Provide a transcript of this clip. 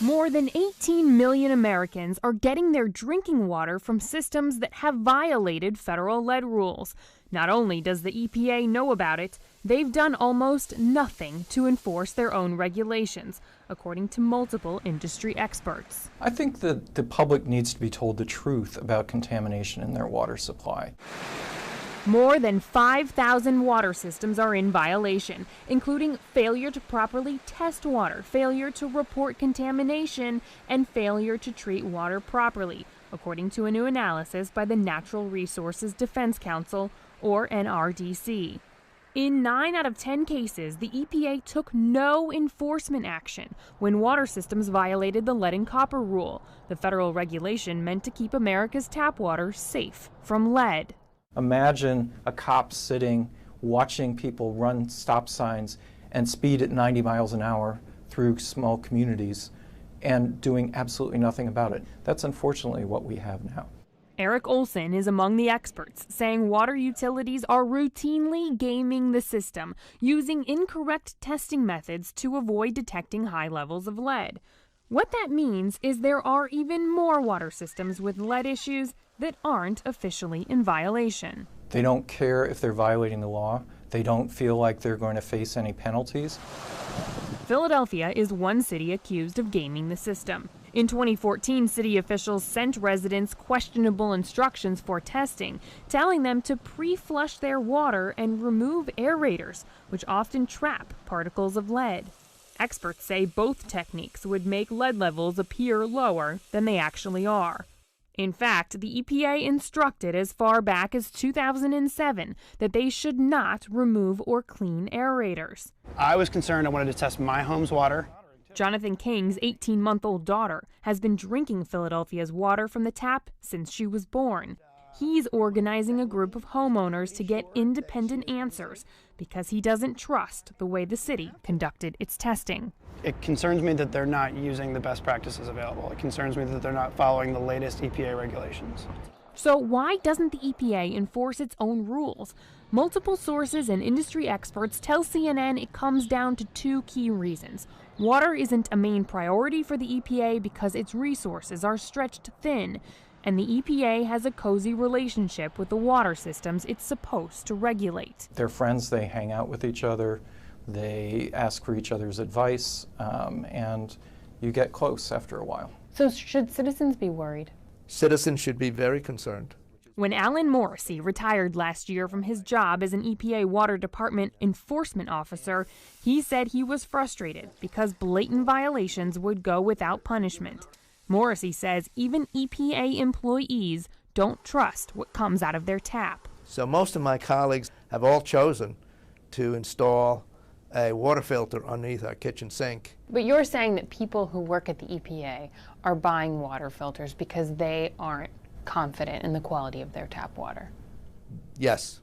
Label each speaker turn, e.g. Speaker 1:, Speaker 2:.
Speaker 1: More than 18 million Americans are getting their drinking water from systems that have violated federal lead rules. Not only does the EPA know about it, they've done almost nothing to enforce their own regulations, according to multiple industry experts.
Speaker 2: I think that the public needs to be told the truth about contamination in their water supply.
Speaker 1: More than 5,000 water systems are in violation, including failure to properly test water, failure to report contamination, and failure to treat water properly, according to a new analysis by the Natural Resources Defense Council, or NRDC. In 9 out of 10 cases, the EPA took no enforcement action when water systems violated the lead and copper rule, the federal regulation meant to keep America's tap water safe from lead.
Speaker 2: Imagine a cop sitting, watching people run stop signs and speed at 90 miles an hour through small communities and doing absolutely nothing about it. That's unfortunately what we have now.
Speaker 1: Eric Olson is among the experts, saying water utilities are routinely gaming the system, using incorrect testing methods to avoid detecting high levels of lead. What that means is there are even more water systems with lead issues that aren't officially in violation.
Speaker 2: They don't care if they're violating the law. They don't feel like they're going to face any penalties.
Speaker 1: Philadelphia is one city accused of gaming the system. In 2014, city officials sent residents questionable instructions for testing, telling them to pre-flush their water and remove aerators, which often trap particles of lead. Experts say both techniques would make lead levels appear lower than they actually are. In fact, the EPA instructed as far back as 2007 that they should not remove or clean aerators.
Speaker 3: I was concerned. I wanted to test my home's water.
Speaker 1: Jonathan King's 18-month-old daughter has been drinking Philadelphia's water from the tap since she was born. He's organizing a group of homeowners to get independent answers because he doesn't trust the way the city conducted its testing.
Speaker 3: It concerns me that they're not using the best practices available. It concerns me that they're not following the latest EPA regulations.
Speaker 1: So why doesn't the EPA enforce its own rules? Multiple sources and industry experts tell CNN it comes down to 2 key reasons. Water isn't a main priority for the EPA because its resources are stretched thin, and the EPA has a cozy relationship with the water systems it's supposed to regulate.
Speaker 2: They're friends, they hang out with each other, they ask for each other's advice, and you get close after a while.
Speaker 4: So should citizens be worried?
Speaker 5: Citizens should be very concerned.
Speaker 1: When Alan Morrissey retired last year from his job as an EPA Water Department enforcement officer, he said he was frustrated because blatant violations would go without punishment. Morrissey says even EPA employees don't trust what comes out of their tap.
Speaker 5: So most of my colleagues have all chosen to install a water filter underneath our kitchen sink.
Speaker 4: But you're saying that people who work at the EPA are buying water filters because they aren't confident in the quality of their tap water.
Speaker 5: Yes.